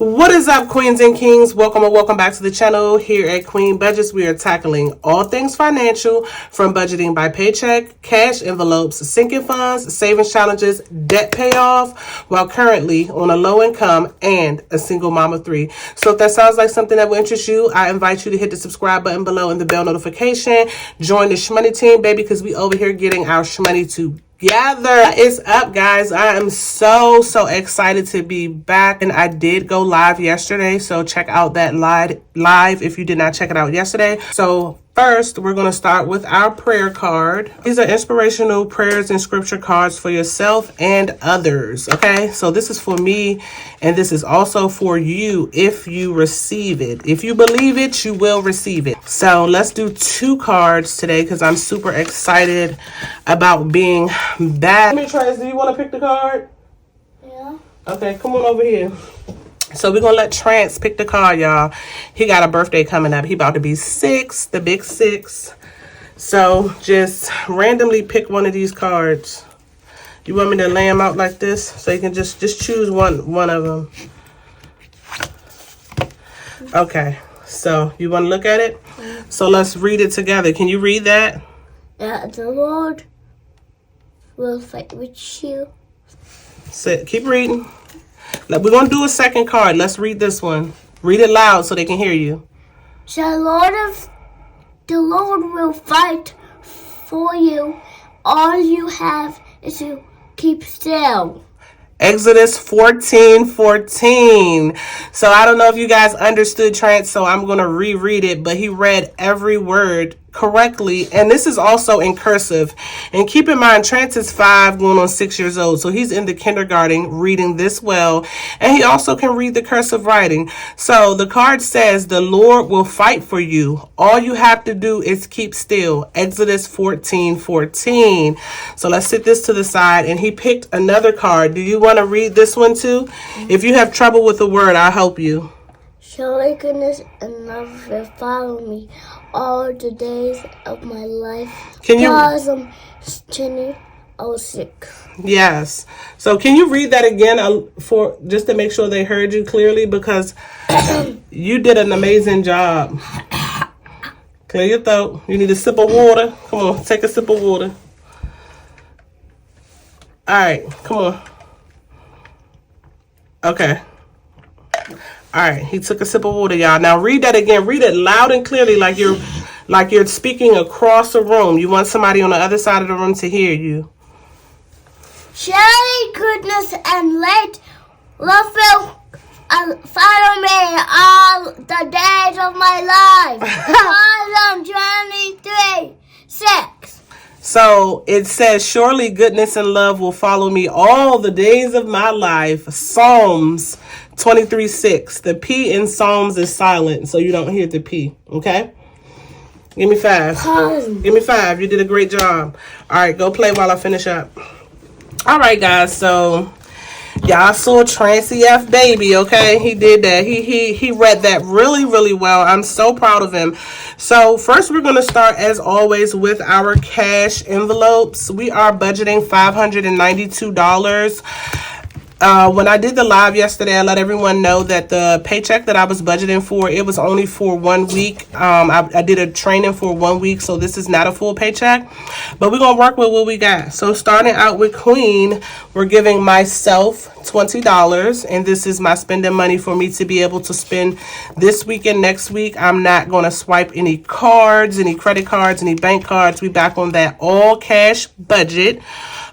What is up, queens and kings? Welcome and welcome back to the channel. Here at Queenbudgetz, we are tackling all things financial, from budgeting by paycheck, cash envelopes, sinking funds, savings challenges, debt payoff, while currently on a low income and a single mom of 3. So if that sounds like something that will interest you, I invite you to hit the subscribe button below and the bell notification. Join the SHMONEY team, baby, because we over here getting our SHMONEY together. It's up, guys. I am so excited to be back, and I did go live yesterday, so check out that live if you did not check it out yesterday. So first, we're going to start with our prayer card. These are inspirational prayers and scripture cards for yourself and others, okay? So this is for me, and this is also for you if you receive it. If you believe it, you will receive it. So let's do 2 cards today because I'm super excited about being back. Let me try this. Do you want to pick the card? Yeah. Okay, come on over here. So we're going to let Trance pick the card, y'all. He got a birthday coming up. He about to be 6, the big 6. So just randomly pick one of these cards. You want me to lay them out like this? So you can just choose one of them. Okay, so you want to look at it? So let's read it together. Can you read that? The Lord will fight with you. Sit. Keep reading. We're going to do a second card. Let's read this one. Read it loud so they can hear you. The Lord will fight for you. All you have is to keep still. Exodus 14:14. So I don't know if you guys understood Trance, so I'm going to reread it, but he read every word correctly, and this is also in cursive. And keep in mind, Trance is 5 going on 6 years old, so he's in the kindergarten reading this well, and he also can read the cursive writing. So the card says the Lord will fight for you. All you have to do is keep still. Exodus 14:14. So let's set this to the side, and he picked another card. Do you want to read this one too? If you have trouble with the word, I'll help you. Surely goodness and love will follow me all the days of my life. Can you? Psalm 20:06. Yes. So can you read that again for just to make sure they heard you clearly, because you did an amazing job. Clear your throat. You need a sip of water. Come on, take a sip of water. All right, come on. Okay. All right, he took a sip of water, y'all. Now read that again. Read it loud and clearly, like you're speaking across the room. You want somebody on the other side of the room to hear you. Surely goodness and love will follow me all the days of my life. Psalm 23:6. So it says, surely goodness and love will follow me all the days of my life. Psalms 23:6. The P in Psalms is silent, so you don't hear the P. Okay? Give me 5. Give me 5. You did a great job. All right, go play while I finish up. All right, guys. So y'all saw Trancey F baby, okay? He did that. He read that really well. I'm so proud of him. So first, we're going to start, as always, with our cash envelopes. We are budgeting $592. When I did the live yesterday, I let everyone know that the paycheck that I was budgeting for, it was only for 1 week. I did a training for 1 week, so this is not a full paycheck. But we're going to work with what we got. So starting out with Queen, we're giving myself $20, and this is my spending money for me to be able to spend this week and next week. I'm not going to swipe any cards, any credit cards, any bank cards. We back on that all cash budget.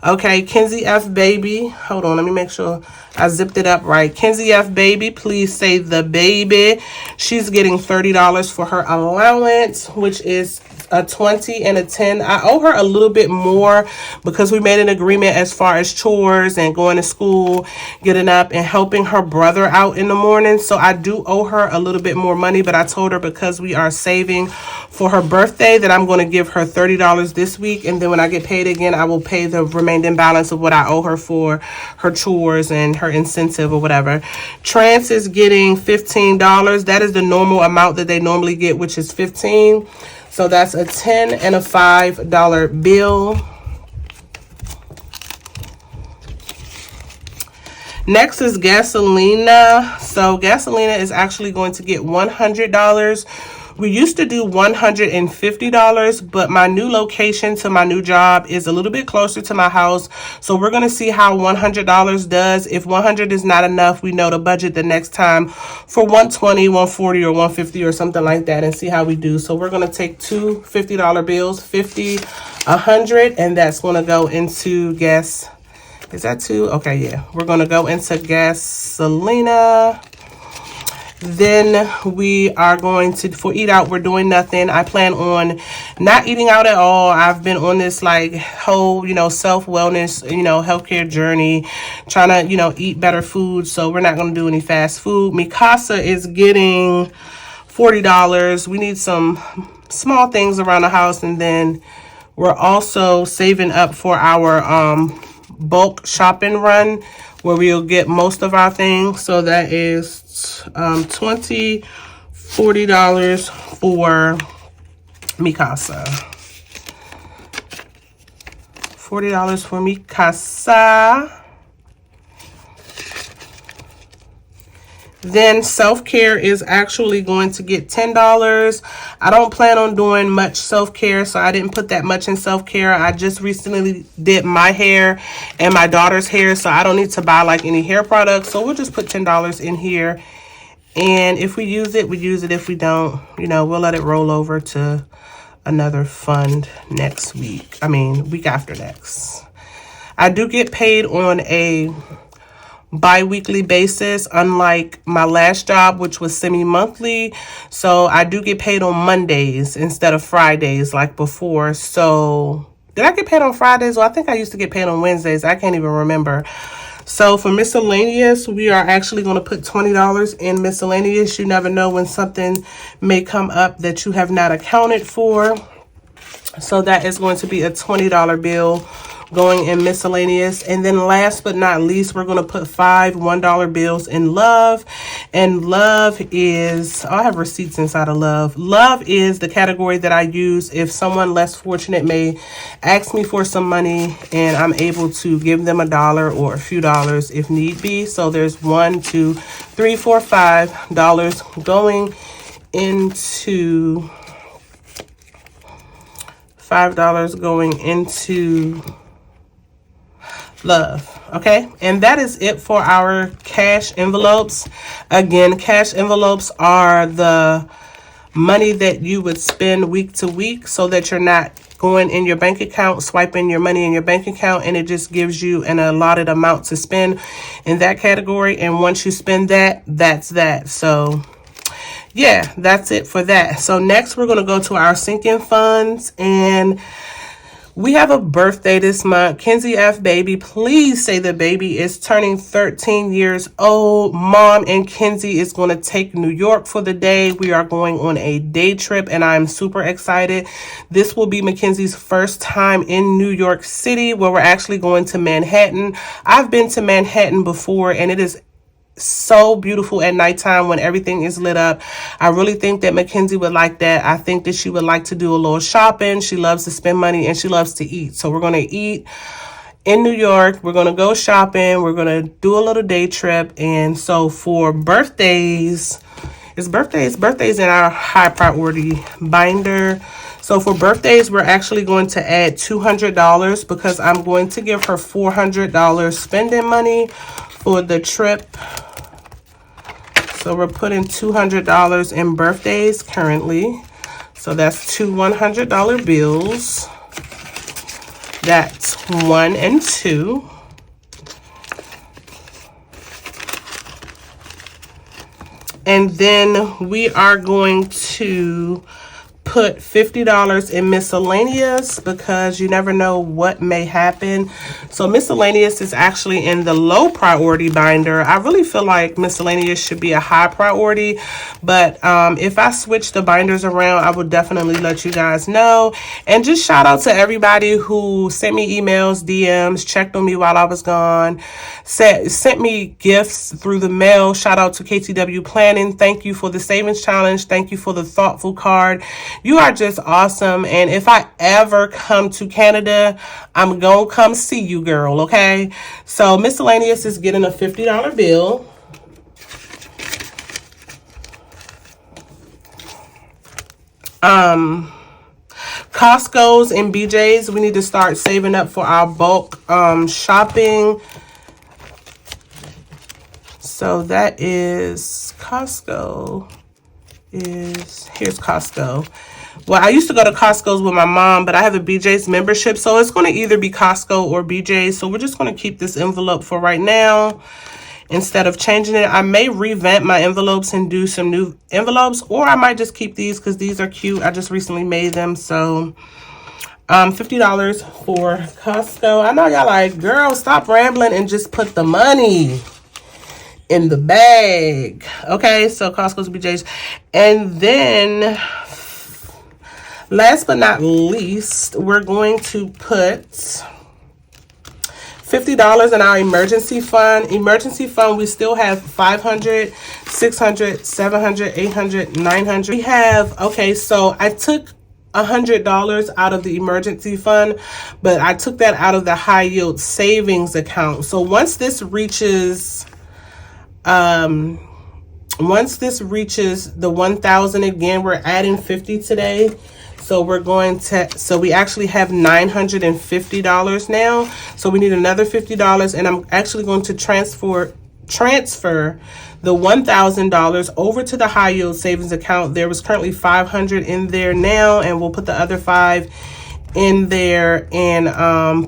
Okay, Kenzie F baby. Hold on, let me make sure I zipped it up right. Kenzie F baby, please say the baby. She's getting $30 for her allowance, which is a 20 and a 10. I owe her a little bit more because we made an agreement as far as chores and going to school, getting up and helping her brother out in the morning. So I do owe her a little bit more money, but I told her because we are saving for her birthday that I'm going to give her $30 this week, and then when I get paid again, I will pay the remaining balance of what I owe her for her chores and her incentive or whatever. Trance is getting $15. That is the normal amount that they normally get, which is $15. So that's a $10 and a $5 bill. Next is Gasolina. So Gasolina is actually going to get $100. We used to do $150, but my new location to my new job is a little bit closer to my house. So we're going to see how $100 does. If 100 is not enough, we know to budget the next time for 120, 140, or 150 or something like that and see how we do. So we're going to take two $50 bills, 50, 100, and that's going to go into gas. Is that two? Okay, yeah. We're going to go into Gasolina. Then we are going to, for eat out, we're doing nothing. I plan on not eating out at all. I've been on this like whole, self-wellness, healthcare journey, trying to, eat better food. So we're not going to do any fast food. Mikasa is getting $40. We need some small things around the house. And then we're also saving up for our bulk shopping run where we'll get most of our things. So that is $40 for Mikasa. $40 for Mikasa. Then self-care is actually going to get $10. I don't plan on doing much self-care, so I didn't put that much in self-care. I just recently did my hair and my daughter's hair, so I don't need to buy like any hair products. So we'll just put $10 in here. And if we use it, we use it. If we don't, we'll let it roll over to another fund next week. Week after next. I do get paid on a bi-weekly basis, unlike my last job, which was semi-monthly. So I do get paid on Mondays instead of Fridays like before. So did I get paid on Fridays? Well, I think I used to get paid on Wednesdays. I can't even remember. So for miscellaneous, we are actually going to put $20 in miscellaneous. You never know when something may come up that you have not accounted for. So that is going to be a $20 bill going in miscellaneous. And then last but not least, we're going to put 5 $1 bills in love. And love is, I have receipts inside of love. Love is the category that I use if someone less fortunate may ask me for some money and I'm able to give them $1 or a few dollars if need be. So there's $1, $2, $3, $4, $5 going into $5 going into love. Okay, and that is it for our cash envelopes. Again, cash envelopes are the money that you would spend week to week so that you're not going in your bank account, swiping your money in your bank account, and it just gives you an allotted amount to spend in that category. And once you spend that, that's that. So yeah, that's it for that. So next we're going to go to our sinking funds, and we have a birthday this month. Kenzie F. Baby, please say the baby is turning 13 years old. Mom and Kenzie is going to take New York for the day. We are going on a day trip, and I'm super excited. This will be Mackenzie's first time in New York City, where we're actually going to Manhattan. I've been to Manhattan before, and it is so beautiful at nighttime when everything is lit up. I really think that Mackenzie would like that. I think that she would like to do a little shopping. She loves to spend money and she loves to eat. So we're going to eat in New York. We're going to go shopping. We're going to do a little day trip. And so for birthdays, it's birthdays in our high priority binder. So for birthdays, we're actually going to add $200 because I'm going to give her $400 spending money for the trip. So we're putting $200 in birthdays currently. So that's two $100 bills. That's 1 and 2. And then we are going to put $50 in miscellaneous because you never know what may happen. So miscellaneous is actually in the low priority binder. I really feel like miscellaneous should be a high priority, but if I switch the binders around, I would definitely let you guys know. And just shout out to everybody who sent me emails, DMs, checked on me while I was gone, sent me gifts through the mail. Shout out to KTW Planning. Thank you for the savings challenge. Thank you for the thoughtful card. You are just awesome. And if I ever come to Canada, I'm going to come see you, girl, okay? So Miscellaneous is getting a $50 bill. Costco's and BJ's, we need to start saving up for our bulk shopping. So that is Costco. Here's Costco. Well, I used to go to Costco's with my mom, but I have a BJ's membership, so it's going to either be Costco or BJ's. So we're just going to keep this envelope for right now instead of changing it. I may revamp my envelopes and do some new envelopes, or I might just keep these because these are cute. I just recently made them. So $50 for Costco. I know y'all like, girl, stop rambling and just put the money in the bag. Okay, so Costco's, BJ's. And then last but not least, we're going to put $50 in our emergency fund. Emergency fund, we still have 500, 600, 700, 800, 900. We have, okay, so I took $100 out of the emergency fund, but I took that out of the high yield savings account. So once this reaches the 1,000 again, we're adding 50 today. So we're going to, so we actually have $950 now. So we need another $50, and I'm actually going to transfer the $1,000 over to the high yield savings account. There was currently 500 in there now, and we'll put the other 5 in there and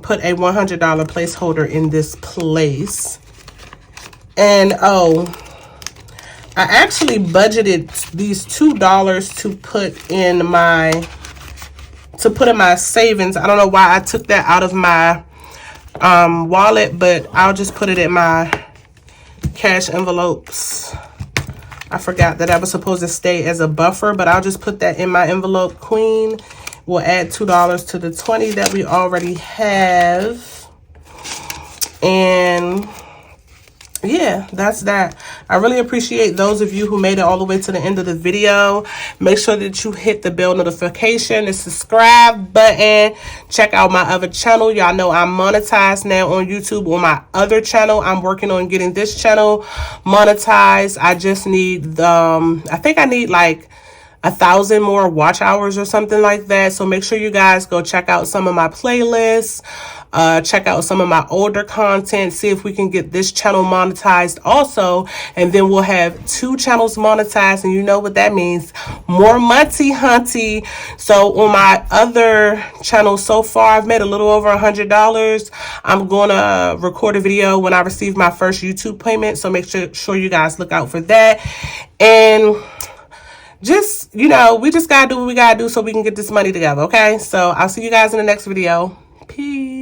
put a $100 placeholder in this place. And oh, I actually budgeted these $2 to put in my savings. I don't know why I took that out of my wallet, but I'll just put it in my cash envelopes. I forgot that I was supposed to stay as a buffer, but I'll just put that in my envelope. Queen will add $2 to the 20 that we already have. And yeah, that's that. I really appreciate those of you who made it all the way to the end of the video. Make sure that you hit the bell notification, the subscribe button. Check out my other channel. Y'all know I'm monetized now on YouTube. On my other channel, I'm working on getting this channel monetized. I just need I think I need like 1,000 more watch hours or something like that. So make sure you guys go check out some of my playlists, check out some of my older content, see if we can get this channel monetized also, and then we'll have 2 channels monetized, and you know what that means, more money hunty. So on my other channel so far, I've made a little over $100. I'm gonna record a video when I receive my first YouTube payment, so make sure you guys look out for that. And just, you know, we just gotta do what we gotta do so we can get this money together, okay? So I'll see you guys in the next video. Peace.